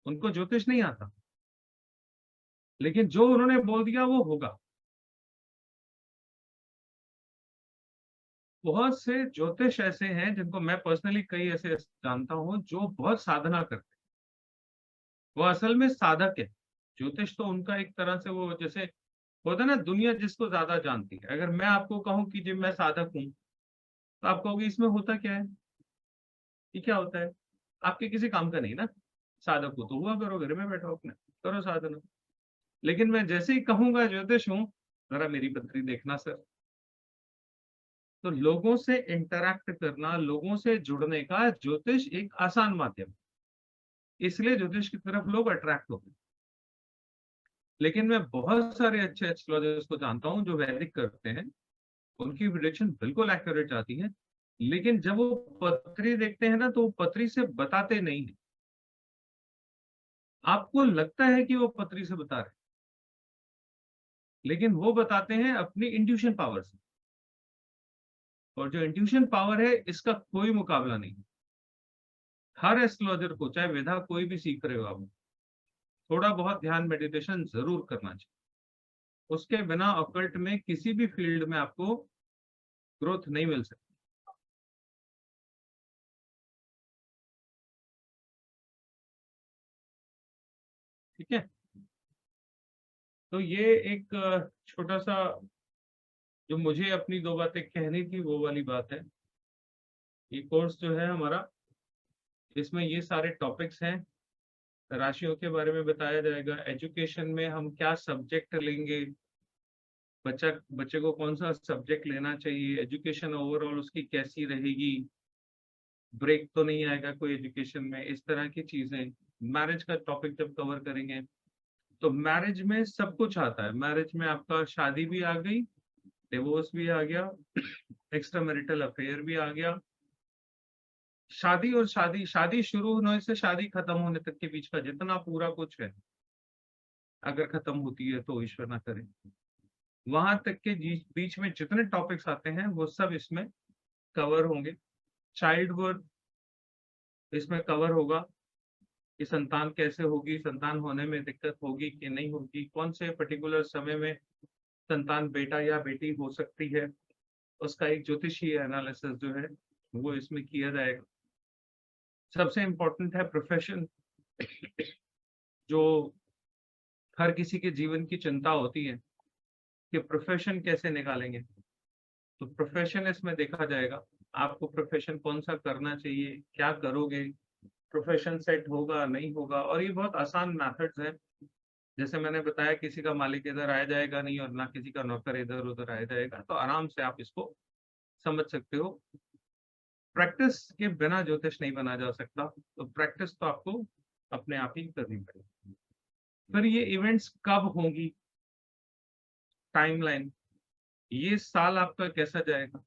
उनको ज्योतिष नहीं आता, लेकिन जो उन्होंने बोल दिया वो होगा। बहुत से ज्योतिष ऐसे हैं जिनको मैं पर्सनली कई ऐसे जानता हूं जो बहुत साधना करते हैं, वो असल में साधक है। ज्योतिष तो उनका एक तरह से वो जैसे होता है ना, दुनिया जिसको ज्यादा जानती है। अगर मैं आपको कहूं कि जी मैं साधक हूं, तो आप कहोगे इसमें होता क्या है, ये क्या होता है, आपके किसी काम का नहीं ना। साधक हो तो हुआ करो, घर में बैठो अपने, करो साधना। लेकिन मैं जैसे ही कहूंगा ज्योतिष हूं, जरा मेरी पत्री देखना सर, तो लोगों से इंटरैक्ट करना, लोगों से जुड़ने का ज्योतिष एक आसान माध्यम, इसलिए ज्योतिष की तरफ लोग अट्रैक्ट होते हैं। लेकिन मैं बहुत सारे अच्छे एस्ट्रोलॉजर्स को जानता हूं जो वैदिक करते हैं, उनकी प्रेडिक्शन बिल्कुल एक्यूरेट आती है, लेकिन जब वो पत्री देखते हैं ना, तो वो पत्री से बताते नहीं है। आपको लगता है कि वो पत्री से बता रहे हैं, लेकिन वो बताते हैं अपनी इंट्यूशन पावर से, और जो इंट्यूशन पावर है इसका कोई मुकाबला नहीं। हर एस्ट्रोलॉजर को, चाहे वेदा कोई भी सीख रहे हो आप, थोड़ा बहुत ध्यान मेडिटेशन जरूर करना चाहिए। उसके बिना ऑकल्ट में किसी भी फील्ड में आपको ग्रोथ नहीं मिल सकती। ठीक है, तो ये एक छोटा सा जो मुझे अपनी दो बातें कहनी थी वो वाली बात है। ये कोर्स जो है हमारा, इसमें ये सारे टॉपिक्स हैं, राशियों के बारे में बताया जाएगा, एजुकेशन में हम क्या सब्जेक्ट लेंगे, बच्चे को कौन सा सब्जेक्ट लेना चाहिए, एजुकेशन ओवरऑल उसकी कैसी रहेगी, ब्रेक तो नहीं आएगा कोई एजुकेशन में, इस तरह की चीजें। मैरिज का टॉपिक जब कवर करेंगे, तो मैरिज में सब कुछ आता है। मैरिज में आपका शादी भी आ गई, डिवोर्स भी आ गया, एक्स्ट्रा मैरिटल अफेयर भी आ गया, शादी और शादी शुरू होने से शादी खत्म होने तक के बीच का जितना पूरा कुछ है, अगर खत्म होती है तो ईश्वर ना करे, वहां तक के बीच में जितने टॉपिक्स आते हैं वो सब इसमें कवर होंगे। चाइल्ड बर्थ इसमें कवर होगा कि संतान कैसे होगी, संतान होने में दिक्कत होगी कि नहीं होगी, कौन से पर्टिकुलर समय में संतान बेटा या बेटी हो सकती है, उसका एक ज्योतिषीय एनालिसिस जो है वो इसमें किया जाएगा। सबसे इम्पोर्टेंट है प्रोफेशन, जो हर किसी के जीवन की चिंता होती है कि प्रोफेशन कैसे निकालेंगे, तो प्रोफेशन इसमें देखा जाएगा। आपको प्रोफेशन कौन सा करना चाहिए, क्या करोगे, प्रोफेशन सेट होगा नहीं होगा, और ये बहुत आसान मेथड्स है। जैसे मैंने बताया, किसी का मालिक इधर आया जाएगा नहीं और ना किसी का नौकर इधर उधर आया जाएगा, तो आराम से आप इसको समझ सकते हो। प्रैक्टिस के बिना ज्योतिष नहीं बना जा सकता, तो प्रैक्टिस तो आपको अपने आप ही करनी पड़ेगी। फिर ये इवेंट्स कब होंगी, टाइमलाइन, ये साल आपका कैसा जाएगा,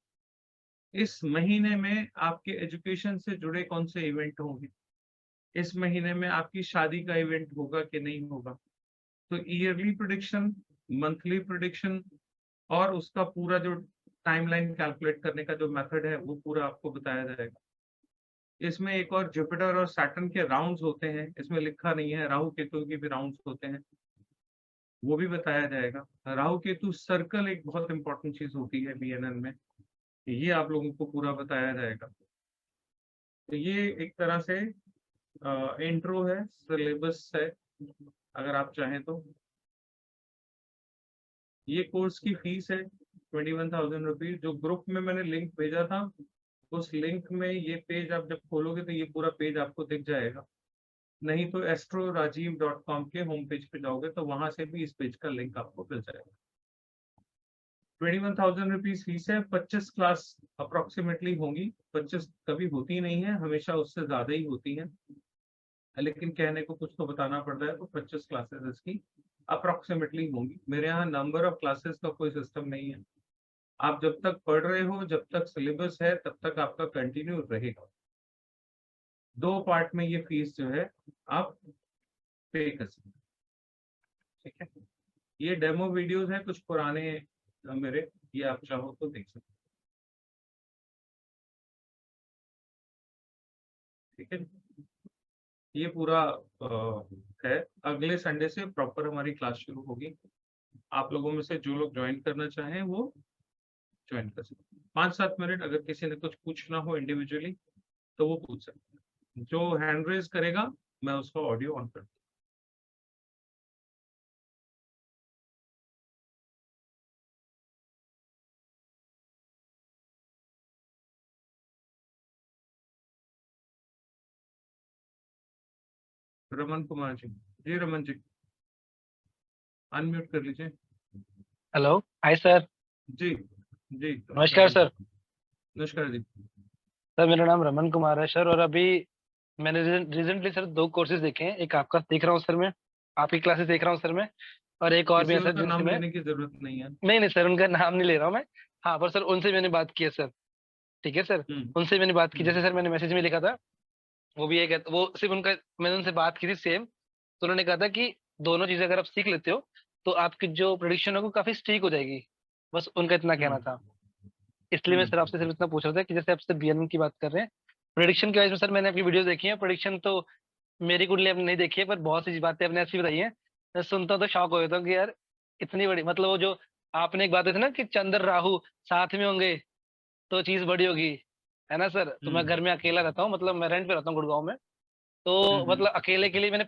इस महीने में आपके एजुकेशन से जुड़े कौन से इवेंट होंगे, इस महीने में आपकी शादी का इवेंट होगा कि नहीं होगा। तो ईयरली प्रेडिक्शन, मंथली प्रेडिक्शन, और उसका पूरा जो टाइमलाइन कैलकुलेट करने का जो मेथड है वो पूरा आपको बताया जाएगा। इसमें एक और जुपिटर और सैटर्न के राउंड्स होते हैं, इसमें लिखा नहीं है, राहु केतु के भी राउंड्स होते हैं, वो भी बताया जाएगा। राहु केतु सर्कल एक बहुत इंपॉर्टेंट चीज होती है BNN में, ये आप लोगों को पूरा बताया जाएगा। तो ये एक तरह से इंट्रो है, सिलेबस है, अगर आप चाहें तो। ये कोर्स की फीस है 21,000 रुपीज। जो ग्रुप में मैंने लिंक भेजा था, उस लिंक में ये पेज आप जब खोलोगे तो ये पूरा पेज आपको दिख जाएगा। नहीं तो astrorajiv.com के होम पेज पे जाओगे तो वहां से भी इस पेज का लिंक आपको मिल जाएगा। 21,000 रुपीज फीस है। 25 क्लास अप्रोक्सीमेटली होंगी। 25 कभी होती नहीं है, हमेशा उससे ज्यादा ही होती है, लेकिन कहने को कुछ तो बताना पड़ रहा है, तो 25 क्लासेस इसकी अप्रोक्सीमेटली होंगी। मेरे यहाँ नंबर ऑफ क्लासेस का कोई सिस्टम नहीं है। आप जब तक पढ़ रहे हो, जब तक सिलेबस है, तब तक आपका कंटिन्यू रहेगा। 2 पार्ट में ये फीस जो है आप पे कर सकते हैं, ठीक है। ये डेमो वीडियोस हैं कुछ पुराने मेरे, ये आप चाहो तो देख सकते हैं, ठीक है। ये पूरा है। अगले संडे से प्रॉपर हमारी क्लास शुरू होगी। आप लोगों में से जो लोग ज्वाइन करना चाहें वो ज्वाइन कर सकते हैं। 5-7 मिनट अगर किसी ने कुछ पूछना हो इंडिविजुअली तो वो पूछ सकते हैं। जो हैंड रेज करेगा मैं उसका ऑडियो ऑन कर दूंगा। रमन कुमार जी रमन जी अनम्यूट कर लीजिए। Hello, hi sir. जी जी नमस्कार सर। नमस्कार जी। सर मेरा नाम रमन कुमार है सर, और अभी मैंने रिसेंटली सर 2 कोर्सेज देखे हैं। एक आपका देख रहा हूँ सर मैं, आपकी क्लासेस देख रहा हूँ सर मैं, और एक और भी किसी है सर का जिनसे नाम मैं लेने की जरूरत नहीं है। नहीं सर, उनका नाम नहीं ले रहा हूँ मैं। हाँ, पर सर उनसे मैंने बात की है सर, ठीक है सर। उनसे मैंने बात की, जैसे सर मैंने मैसेज में लिखा था, वो भी एक वो सिर्फ उनका, मैंने उनसे बात की थी सेम। तो उन्होंने कहा था कि दोनों चीजें अगर आप सीख लेते हो तो आपकी जो प्रेडिक्शन है वो काफी स्टीक हो जाएगी। बस उनका इतना कहना था। इसलिए मैं सर आपसे सिर्फ इतना पूछ रहा था कि जैसे आपसे बीएनएम की बात कर रहे हैं, प्रेडिक्शन के वाइज में सर मैंने आपकी वीडियोस देखी है। प्रेडिक्शन तो मेरी कुंडली आपने नहीं देखी है, पर बहुत सी बातें आपने ऐसी बताई हैं, मैं सुनता हूँ तो शॉक हो जाता हूँ कि यार इतनी बड़ी, मतलब वो जो आपने एक बात बताई थी ना कि चंद्र राहु साथ में होंगे तो चीज बड़ी होगी, है ना सर। तो मैं घर में अकेला रहता हूँ, मतलब मैं रेंट पे रहता हूँ गुड़गांव में। तो मतलब अकेले के लिए मैंने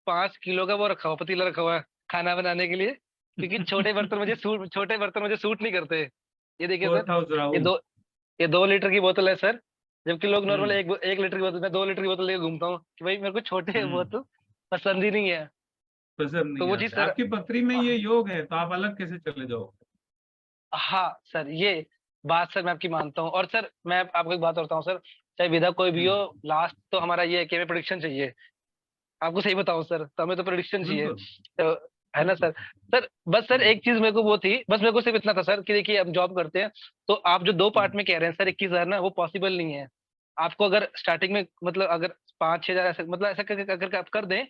5 किलो का वो रखा हुआ, पतीला रखा हुआ है खाना बनाने के लिए, क्योंकि छोटे बर्तन मुझे सूट नहीं करते। ये देखिए सर, ये 2 लीटर की बोतल है सर, जबकि लोग नॉर्मल 1 लीटर की बोतल, मैं 2 लीटर की बोतल लेकर घूमता हूँ कि भाई मेरे को छोटे बोतल पसंद ही नहीं है। पसंद तो नहीं वो चीज आते। सर, आपकी पत्री में ये योग है तो आप अलग कैसे चले जाओ। हाँ सर, ये बात सर मैं आपकी मानता हूँ। और सर मैं आपको एक बात बताता हूँ सर, चाहे विधा कोई भी हो, लास्ट तो हमारा ये है कि हमें प्रेडिक्शन चाहिए। आपको सही बताऊं सर, तो हमें तो प्रेडिक्शन चाहिए, बिल्कुल तो है ना सर। सर बस सर एक चीज मेरे को वो थी, बस मेरे को सिर्फ इतना था सर कि देखिए हम जॉब करते हैं, तो आप जो 2 पार्ट में कह रहे हैं सर 21,000 ना, वो पॉसिबल नहीं है। आपको अगर स्टार्टिंग में मतलब अगर 5-6 हजार ऐसे मतलब ऐसा करके अगर आप कर दें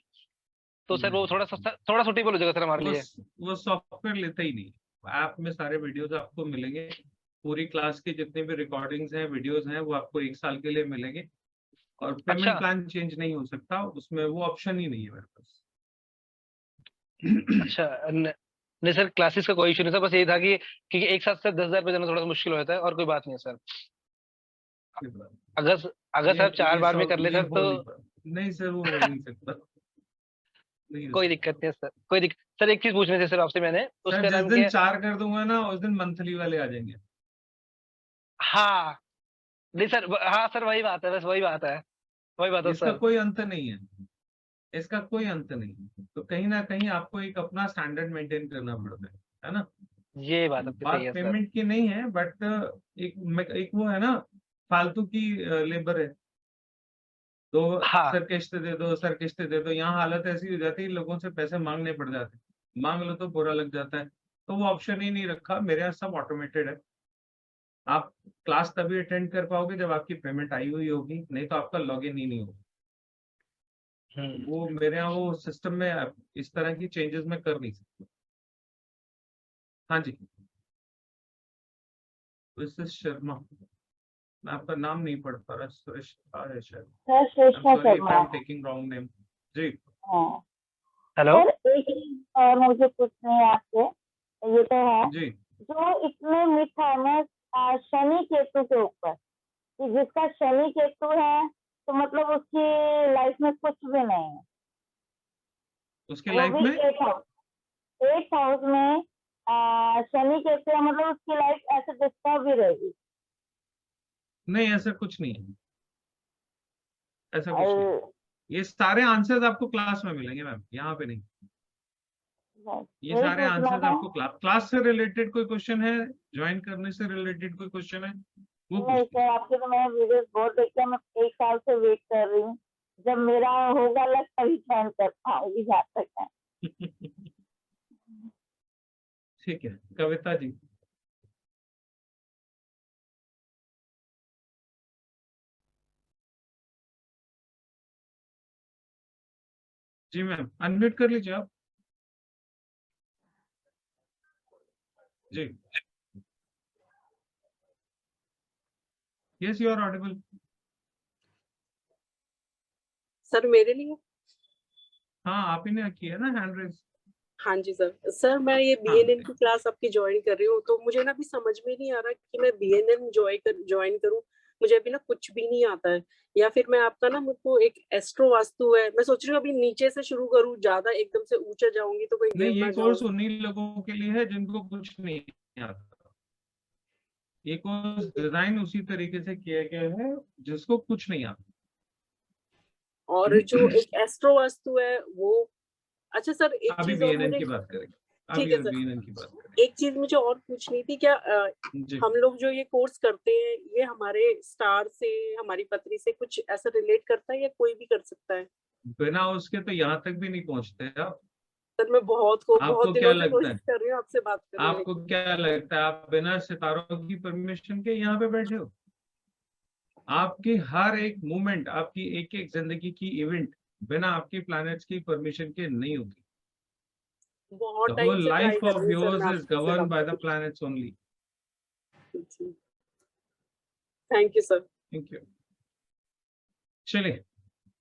तो सर वो थोड़ा सुटेबल हो जाएगा सर हमारे वो लिए। वो सॉफ्टवेयर लेते ही नहीं। ऐप में सारे वीडियोस आपको मिलेंगे। पूरी क्लास की जितनी भी रिकॉर्डिंग्स हैं, वीडियोस हैं, वो आपको 1 साल के लिए मिलेंगे। और पेमेंट अच्छा प्लान चेंज नहीं हो सकता उसमें, वो ऑप्शन ही नहीं है मेरे पास। अच्छा, नहीं सर क्लासेस का कोई इशू नहीं था, बस यही था कि क्योंकि एक साथ सर 10,000 पे जाना थोड़ा सा मुश्किल हो जाता है, और कोई बात नहीं है सर। अगर अगर सर 4 बार में कर ले ये सर हो तो नहीं पाता। नहीं सर, वो हो नहीं सकता। नहीं हो कोई सकता। दिक्कत नहीं है सर, कोई दिक्कत। सर एक चीज पूछनी थी सर आपसे मैंने, सर उसका जिस नाम क्या दिन है? 4 कर दूंगा ना, उस दिन मंथली वाले आ जाएंगे। हाँ, नहीं सर, हाँ सर वही बात है, बस वही बात है, वही बात है इसका सर। कोई अंत नहीं है। इसका कोई अंत नहीं है। तो कहीं ना कहीं आपको एक अपना स्टैंडर्ड मेंटेन करना पड़ता है ना। ये बात आपकी सही बात है सर। पेमेंट की नहीं है, बट एक वो है ना, फालतू की लेबर है। तो हाँ। सर किस्त दे दो, सर किस्त दे दो। यहाँ हालत ऐसी हो जाती है, लोगों से पैसे मांगने पड़ जाते हैं। मांग लो तो बुरा लग जाता है। तो वो ऑप्शन ही नहीं रखा। मेरे यहाँ सब ऑटोमेटेड है। आप क्लास तभी अटेंड कर पाओगे जब आपकी पेमेंट आई हुई होगी, नहीं तो आपका लॉगिन ही नहीं होगा। वो मेरे यहाँ वो सिस्टम में इस तरह की चेंजेस मैं कर नहीं सकता। हाँ जी, मिसेस शर्मा। मैं आपका नाम नहीं पढ़ पा रहा। सुरेश है शायद। Sir Shreshtha sorry if Sharma I am है। Taking wrong name. जी हाँ हेलो। सर, एक चीज और मुझे पूछनी है आपसे। ये तो है जी। जो इसमें मिथ है ना, शनि केतु के ऊपर, कि जिसका शनि केतु है तो मतलब उसकी लाइफ में कुछ भी नहीं है। उसके वो लाइफ भी में 8 हाउस में शनि केतु है, मतलब उसकी लाइफ ऐसे डिस्टर्ब ही रहेगी। नहीं, ऐसा कुछ नहीं है। ऐसा कुछ नहीं। और ये सारे आंसर्स आपको क्लास में मिलेंगे मैम, यहाँ पे नहीं। बस ये यही सारे पूछना आंसर्स था। आपको क्लास से रिलेटेड कोई क्वेश्चन है, ज्वाइन करने से रिलेटेड कोई क्वेश्चन है, वो नहीं पूछिए। सर, आपके तो मैंने वीडियोस बहुत देखे, मैं 1 साल से वेट कर रही हूँ। जब मेरा होगा लग तभी ज्वाइन कर पाऊंगी, जहाँ तक है। ठीक है, कविता जी। जी मैम, अनम्यूट कर लीजिए आप। जी, yes you are audible. Sir मेरे लिए। हाँ, आप ही ने किया ना हैंड रेज। हाँ जी सर। सर मैं ये हाँ, BNN की क्लास आपकी ज्वाइन कर रही हूँ, तो मुझे ना अभी समझ में नहीं आ रहा कि मैं BNN ज्वाइन करूँ। मुझे अभी ना कुछ भी नहीं आता है, या फिर मैं आपका ना, मुझको एक एस्ट्रो वास्तु है, मैं सोच रही हूँ अभी नीचे से शुरू करूँ, ज्यादा एकदम से ऊंचा जाऊंगी तो कोई नहीं, गिर ये ना कोर्स जाऊं। उन्हीं लोगों के लिए है जिनको कुछ नहीं आता। ये कोर्स डिजाइन उसी तरीके से किया गया है जिसको कुछ नहीं आता। और जो एक एस्ट्रो वास्तु है वो, अच्छा सर एक अभी चीज और BNN मुझे, की बात करेंगे। ठीक अभी है सर, BNN की बात करेंगे। एक चीज मुझे और पूछनी थी, क्या जी, हम लोग जो ये कोर्स करते हैं, ये हमारे स्टार से, हमारी पत्री से कुछ ऐसा रिलेट करता है या कोई भी कर सकता है? बिना उसके तो यहाँ तक भी नहीं पहुंचते आप। सर मैं बहुत आपको क्या दिनों से लगता है, कोशिश कर रही हूँ आपसे बात करने आपको की। क्या लगता है आप बिना सितारों की परमिशन के यहाँ पे बैठे हो? आपकी हर एक मूवमेंट, आपकी एक एक जिंदगी की इवेंट बिना आपकी प्लैनेट्स की परमिशन के नहीं होती। बहुत The टाइम whole से ट्राई life कर of रही हूँ सर yours मैं is आपसे governed बात by the करने planets only. की। Thank you sir. Thank you. चलिए,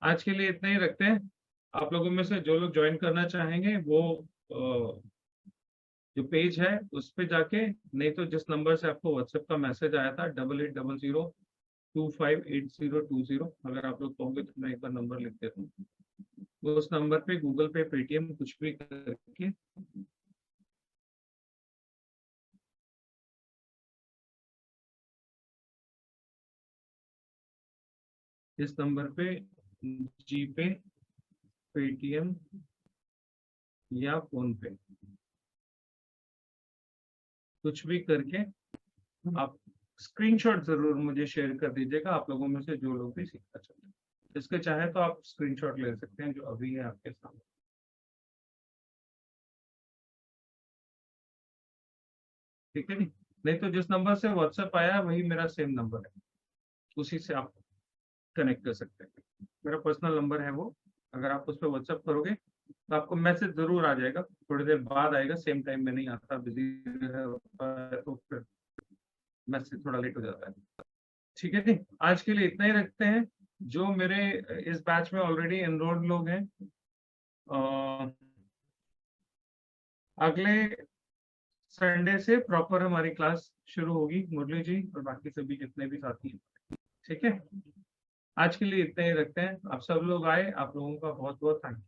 आज के लिए इतना ही रखते हैं। आप लोगों में से जो लोग ज्वाइन करना चाहेंगे वो जो पेज है उस पे जाके, नहीं तो जिस नंबर से आपको व्हाट्सएप का मैसेज आया था 8800258020, अगर आप लोग कहोगे तो मैं एक बार नंबर लिख देता हूँ। वो उस नंबर पे गूगल पे, पेटीएम कुछ भी करके इस नंबर पे जीपे, पेटीएम या फोन पे कुछ भी करके आप स्क्रीनशॉट जरूर मुझे शेयर कर दीजिएगा, आप लोगों में से जो लोग भी सीखना चाहते हैं। इसके चाहे तो आप स्क्रीनशॉट ले सकते हैं जो अभी है आपके सामने। ठीक है नहीं? नहीं तो जिस नंबर से व्हाट्सएप आया है वही मेरा सेम नंबर है, उसी से आप कनेक्ट कर सकते हैं। मेरा पर्सनल नंबर है वो। अगर आप उस पर व्हाट्सएप करोगे तो आपको मैसेज जरूर आ जाएगा, थोड़ी देर बाद आएगा, सेम टाइम में नहीं आता, बिजी है तो फिर मैसेज थोड़ा लेट हो जाता है। ठीक है जी, आज के लिए इतना ही रखते हैं। जो मेरे इस बैच में ऑलरेडी एनरोल्ड लोग हैं, अगले संडे से प्रॉपर हमारी क्लास शुरू होगी, मुरली जी और बाकी सभी जितने भी साथी हैं। ठीक है, आज के लिए इतना ही रखते हैं। आप सब लोग आए, आप लोगों का बहुत बहुत थैंक यू।